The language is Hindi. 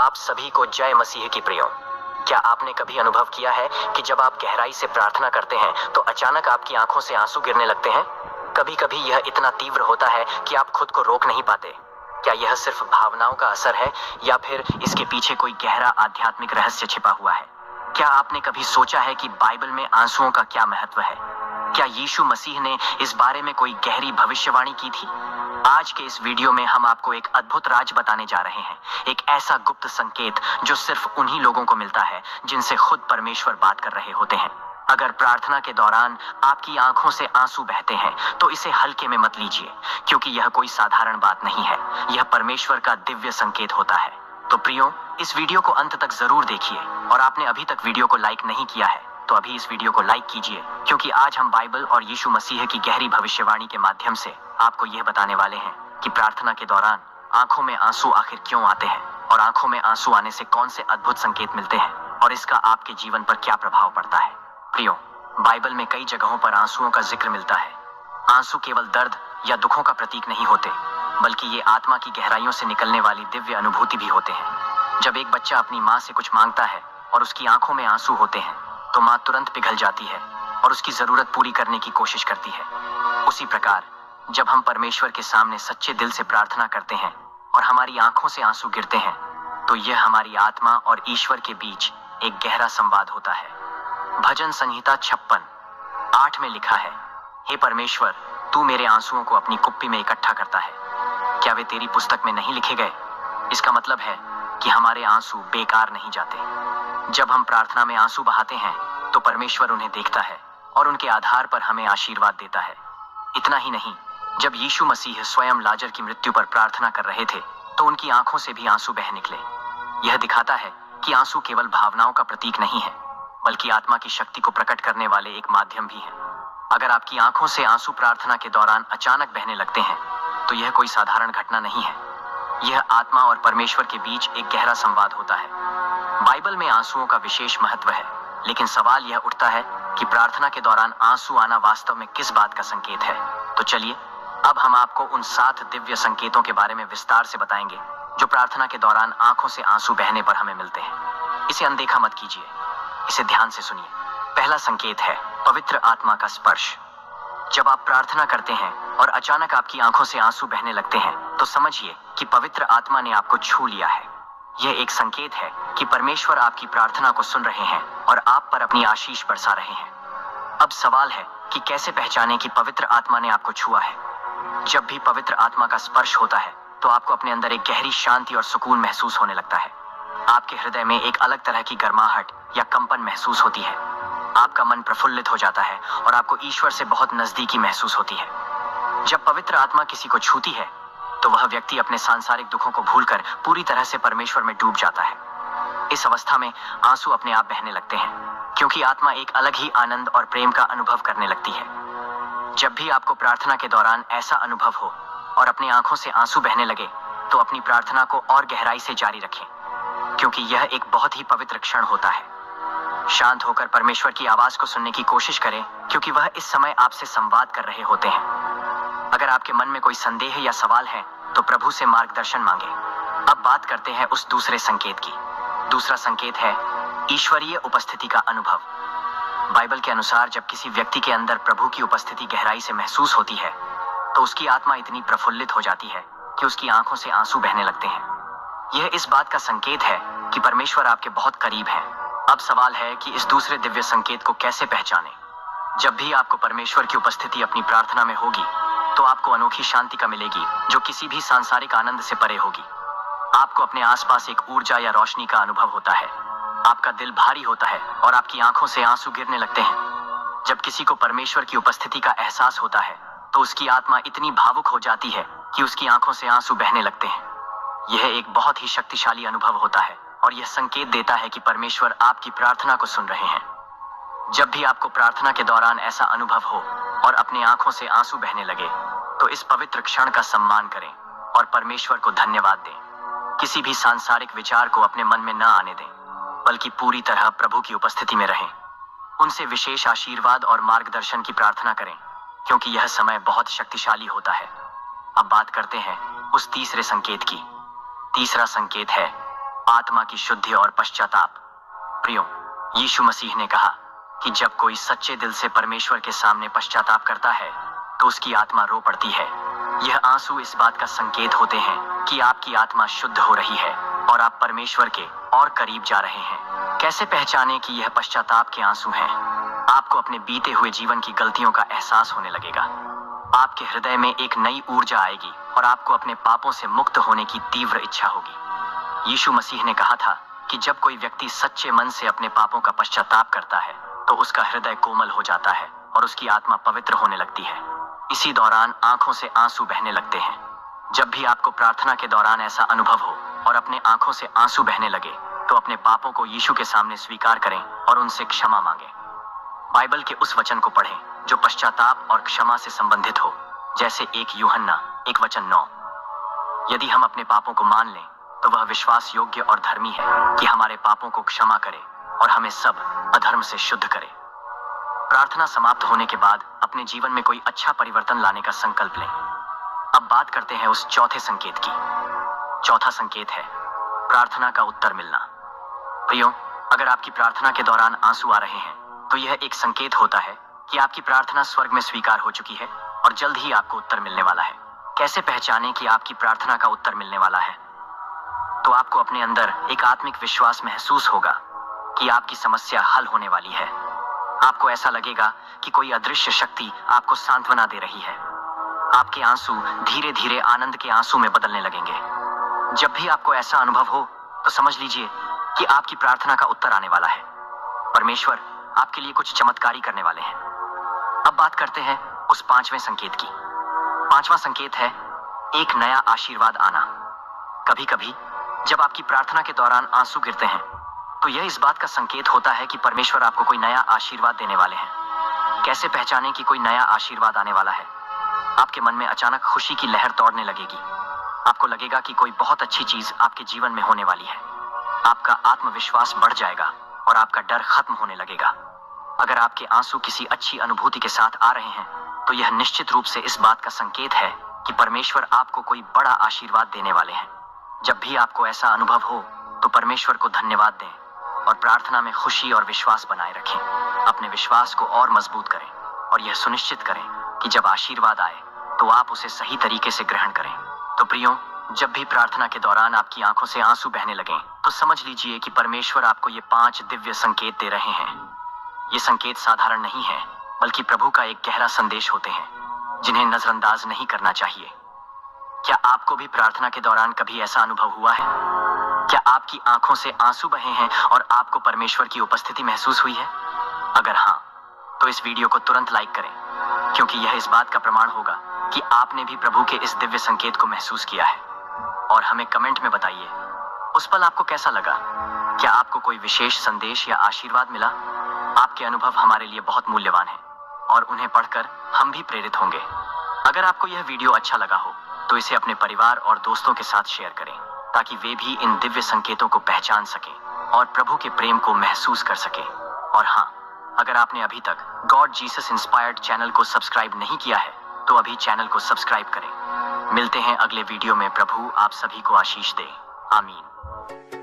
आप सभी को जय मसीह की प्रियो। क्या आपने कभी अनुभव किया है कि जब आप गहराई से प्रार्थना करते हैं तो अचानक आपकी आंखों से आंसू गिरने लगते हैं? कभी कभी यह इतना तीव्र होता है कि आप खुद को रोक नहीं पाते। क्या यह सिर्फ भावनाओं का असर है या फिर इसके पीछे कोई गहरा आध्यात्मिक रहस्य छिपा हुआ है? क्या आपने कभी सोचा है कि बाइबल में आंसुओं का क्या महत्व है? क्या यीशु मसीह ने इस बारे में कोई गहरी भविष्यवाणी की थी? आज के इस वीडियो में हम आपको एक अद्भुत राज बताने जा रहे हैं, एक ऐसा गुप्त संकेत जो सिर्फ उन्हीं लोगों को मिलता है जिनसे खुद परमेश्वर बात कर रहे होते हैं। अगर प्रार्थना के दौरान आपकी आंखों से आंसू बहते हैं तो इसे हल्के में मत लीजिए, क्योंकि यह कोई साधारण बात नहीं है, यह परमेश्वर का दिव्य संकेत होता है। तो प्रियो, इस वीडियो को अंत तक जरूर देखिए, और आपने अभी तक वीडियो को लाइक नहीं किया है तो अभी इस वीडियो को लाइक कीजिए, क्योंकि आज हम बाइबल और यीशु मसीह की गहरी भविष्यवाणी के माध्यम से आपको यह बताने वाले हैं कि प्रार्थना के दौरान आंखों में आंसू आखिर क्यों आते हैं, और आंखों में आंसू आने से कौन से अद्भुत संकेत मिलते हैं, और इसका आपके जीवन पर क्या प्रभाव पड़ता है। प्रियो, बाइबल में कई जगहों पर आंसुओं का जिक्र मिलता है। आंसू केवल दर्द या दुखों का प्रतीक नहीं होते, बल्कि ये आत्मा की गहराइयों से निकलने वाली दिव्य अनुभूति भी होते हैं। जब एक बच्चा अपनी माँ से कुछ मांगता है और उसकी आंखों में आंसू होते हैं तो माँ तुरंत पिघल जाती है और उसकी जरूरत पूरी करने की कोशिश करती है। उसी प्रकार जब हम परमेश्वर के सामने सच्चे दिल से प्रार्थना करते हैं और हमारी आंखों से आंसू गिरते हैं, तो यह हमारी आत्मा और ईश्वर के बीच एक गहरा संवाद होता है। भजन संहिता 56:8 में लिखा है, हे परमेश्वर, तू मेरे आंसुओं को अपनी कुप्पी में इकट्ठा करता है, क्या वे तेरी पुस्तक में नहीं लिखे गए? इसका मतलब है कि हमारे आंसू बेकार नहीं जाते। जब हम प्रार्थना में आंसू बहाते हैं तो परमेश्वर उन्हें देखता है और उनके आधार पर हमें आशीर्वाद देता है। इतना ही नहीं, जब यीशु मसीह स्वयं लाजर की मृत्यु पर प्रार्थना कर रहे थे तो उनकी आंखों से भी आंसू बह निकले। यह दिखाता है कि आंसू केवल भावनाओं का प्रतीक नहीं है, बल्कि आत्मा की शक्ति को प्रकट करने वाले एक माध्यम भी है। अगर आपकी आंखों से आंसू प्रार्थना के दौरान अचानक बहने लगते हैं तो यह कोई साधारण घटना नहीं है, यह आत्मा और परमेश्वर के बीच एक गहरा संवाद होता है। बाइबल में आंसुओं का विशेष महत्व है, लेकिन सवाल यह उठता है कि प्रार्थना के दौरान आंसू आना वास्तव में किस बात का संकेत है। तो चलिए, अब हम आपको उन 7 दिव्य संकेतों के बारे में विस्तार से बताएंगे जो प्रार्थना के दौरान आंखों से आंसू बहने पर हमें मिलते हैं। इसे अनदेखा मत कीजिए, इसे ध्यान से सुनिए। पहला संकेत है पवित्र आत्मा का स्पर्श। जब आप प्रार्थना करते हैं और अचानक आपकी आंखों से आंसू बहने लगते हैं तो समझिए कि पवित्र आत्मा ने आपको छू लिया है। यह एक संकेत है कि परमेश्वर आपकी प्रार्थना को सुन रहे हैं और आप पर अपनी आशीष बरसा रहे हैं। अब सवाल है कि कैसे पहचानें कि पवित्र आत्मा ने आपको छुआ है। जब भी पवित्र आत्मा का स्पर्श होता है तो आपको अपने अंदर एक गहरी शांति और सुकून महसूस होने लगता है। आपके हृदय में एक अलग तरह की गर्माहट या कंपन महसूस होती है। आपका मन प्रफुल्लित हो जाता है और आपको ईश्वर से बहुत नजदीकी महसूस होती है। जब पवित्र आत्मा किसी को छूती है तो वह व्यक्ति अपने सांसारिक दुखों को भूलकर पूरी तरह से परमेश्वर में डूब जाता है। इस अवस्था में आंसू अपने आप बहने लगते हैं, क्योंकि आत्मा एक अलग ही आनंद और प्रेम का अनुभव करने लगती है। जब भी आपको प्रार्थना के दौरान ऐसा अनुभव हो और अपनी आंखों से आंसू बहने लगे तो अपनी प्रार्थना को और गहराई से जारी रखें, क्योंकि यह एक बहुत ही पवित्र क्षण होता है। शांत होकर परमेश्वर की आवाज को सुनने की कोशिश करें, क्योंकि वह इस समय आपसे संवाद कर रहे होते हैं। अगर आपके मन में कोई संदेह या सवाल है तो प्रभु से मार्गदर्शन मांगे। अब बात करते हैं उस दूसरे संकेत की। दूसरा संकेत है ईश्वरीय उपस्थिति का अनुभव। बाइबल के अनुसार जब किसी व्यक्ति के अंदर प्रभु की उपस्थिति गहराई से महसूस होती है तो उसकी आत्मा इतनी प्रफुल्लित हो जाती है कि उसकी आंखों से आंसू बहने लगते हैं। यह इस बात का संकेत है कि परमेश्वर आपके बहुत करीब है। अब सवाल है कि इस दूसरे दिव्य संकेत को कैसे पहचानें। जब भी आपको परमेश्वर की उपस्थिति अपनी प्रार्थना में होगी तो आपको अनोखी शांति का मिलेगी, जो किसी भी सांसारिक आनंद से परे होगी। आपको अपने आसपास एक ऊर्जा या रोशनी का अनुभव होता है। आपका दिल भारी होता है और आपकी आंखों से आंसू गिरने लगते हैं। जब किसी को परमेश्वर की उपस्थिति का एहसास होता है तो उसकी आत्मा इतनी भावुक हो जाती है कि उसकी आंखों से आंसू बहने लगते हैं। यह एक बहुत ही शक्तिशाली अनुभव होता है और यह संकेत देता है कि परमेश्वर आपकी प्रार्थना को सुन रहे हैं। जब भी आपको प्रार्थना के दौरान ऐसा अनुभव हो और अपनी आंखों से आंसू बहने लगे तो इस पवित्र क्षण का सम्मान करें और परमेश्वर को धन्यवाद दें। किसी भी सांसारिक विचार को अपने मन में न आने दें, बल्कि पूरी तरह प्रभु की उपस्थिति में रहें। उनसे विशेष आशीर्वाद और मार्गदर्शन की प्रार्थना करें, क्योंकि यह समय बहुत शक्तिशाली होता है। अब बात करते हैं उस तीसरे संकेत की। तीसरा संकेत है आत्मा की शुद्धि और पश्चाताप। प्रियो, यीशु मसीह ने कहा कि जब कोई सच्चे दिल से परमेश्वर के सामने पश्चाताप करता है तो उसकी आत्मा रो पड़ती है। यह आंसू इस बात का संकेत होते हैं कि आपकी आत्मा शुद्ध हो रही है और आप परमेश्वर के और करीब जा रहे हैं। कैसे पहचाने कि यह पश्चाताप के आंसू हैं? आपको अपने बीते हुए जीवन की गलतियों का एहसास होने लगेगा। आपके हृदय में एक नई ऊर्जा आएगी और आपको अपने पापों से मुक्त होने की तीव्र इच्छा होगी। यीशु मसीह ने कहा था कि जब कोई व्यक्ति सच्चे मन से अपने पापों का पश्चाताप करता है तो उसका हृदय कोमल हो जाता है और उसकी आत्मा पवित्र होने लगती है। इसी दौरान आंखों से आंसू बहने लगते हैं। जब भी आपको प्रार्थना के दौरान ऐसा अनुभव हो और अपने आंखों से आंसू बहने लगे तो अपने पापों को यीशु के सामने स्वीकार करें और उनसे क्षमा मांगें। बाइबल के उस वचन को पढ़ें जो पश्चाताप और क्षमा से संबंधित हो, जैसे 1 यूहन्ना 1:9। यदि हम अपने पापों को मान लें तो वह विश्वास योग्य और धर्मी है कि हमारे पापों को क्षमा करे और हमें सब अधर्म से शुद्ध करे। प्रार्थना समाप्त होने के बाद अपने जीवन में कोई अच्छा परिवर्तन लाने का संकल्प लें। अब बात करते हैं उस चौथे संकेत की। चौथा संकेत है प्रार्थना का उत्तर मिलना। प्रियो, अगर आपकी प्रार्थना के दौरान आंसू आ रहे हैं तो यह एक संकेत होता है कि आपकी प्रार्थना स्वर्ग में स्वीकार हो चुकी है और जल्द ही आपको उत्तर मिलने वाला है। कैसे पहचानें कि आपकी प्रार्थना का उत्तर मिलने वाला है? तो आपको अपने अंदर एक आत्मिक विश्वास महसूस होगा कि आपकी समस्या हल होने वाली है। आपको ऐसा लगेगा कि कोई अदृश्य शक्ति आपको सांत्वना दे रही है। आपके आंसू धीरे धीरे आनंद के आंसू में बदलने लगेंगे। जब भी आपको ऐसा अनुभव हो तो समझ लीजिए कि आपकी प्रार्थना का उत्तर आने वाला है। परमेश्वर आपके लिए कुछ चमत्कारी करने वाले हैं। अब बात करते हैं उस पांचवें संकेत की। पांचवा संकेत है एक नया आशीर्वाद आना। कभी कभी जब आपकी प्रार्थना के दौरान आंसू गिरते हैं तो यह इस बात का संकेत होता है कि परमेश्वर आपको कोई नया आशीर्वाद देने वाले हैं। कैसे पहचानें कि कोई नया आशीर्वाद आने वाला है? आपके मन में अचानक खुशी की लहर दौड़ने लगेगी। आपको लगेगा कि कोई बहुत अच्छी चीज आपके जीवन में होने वाली है। आपका आत्मविश्वास बढ़ जाएगा और आपका डर खत्म होने लगेगा। अगर आपके आंसू किसी अच्छी अनुभूति के साथ आ रहे हैं तो यह निश्चित रूप से इस बात का संकेत है कि परमेश्वर आपको कोई बड़ा आशीर्वाद देने वाले हैं। जब भी आपको ऐसा अनुभव हो तो परमेश्वर को धन्यवाद दें और प्रार्थना में खुशी और विश्वास बनाए रखें। अपने विश्वास को और मजबूत करें और यह सुनिश्चित करें कि जब आशीर्वाद आए तो आप उसे सही तरीके से ग्रहण करें। तो प्रियो, जब भी प्रार्थना के दौरान आपकी आंखों से आंसू बहने लगें तो समझ लीजिए कि परमेश्वर आपको ये 5 दिव्य संकेत दे रहे हैं। ये संकेत साधारण नहीं है, बल्कि प्रभु का एक गहरा संदेश होते हैं जिन्हें नजरअंदाज नहीं करना चाहिए। क्या आपको भी प्रार्थना के दौरान कभी ऐसा अनुभव हुआ है? क्या आपकी आंखों से आंसू बहे हैं और आपको परमेश्वर की उपस्थिति महसूस हुई है? अगर हाँ, तो इस वीडियो को तुरंत लाइक करें, क्योंकि यह इस बात का प्रमाण होगा कि आपने भी प्रभु के इस दिव्य संकेत को महसूस किया है। और हमें कमेंट में बताइए उस पल आपको कैसा लगा। क्या आपको कोई विशेष संदेश या आशीर्वाद मिला? आपके अनुभव हमारे लिए बहुत मूल्यवान हैं और उन्हें पढ़कर हम भी प्रेरित होंगे। अगर आपको यह वीडियो अच्छा लगा हो तो इसे अपने परिवार और दोस्तों के साथ शेयर करें ताकि वे भी इन दिव्य संकेतों को पहचान सकें और प्रभु के प्रेम को महसूस कर सकें। और हाँ, अगर आपने अभी तक गॉड जीसस इंस्पायर्ड चैनल को सब्सक्राइब नहीं किया है तो अभी चैनल को सब्सक्राइब करें। मिलते हैं अगले वीडियो में। प्रभु आप सभी को आशीष दे। आमीन।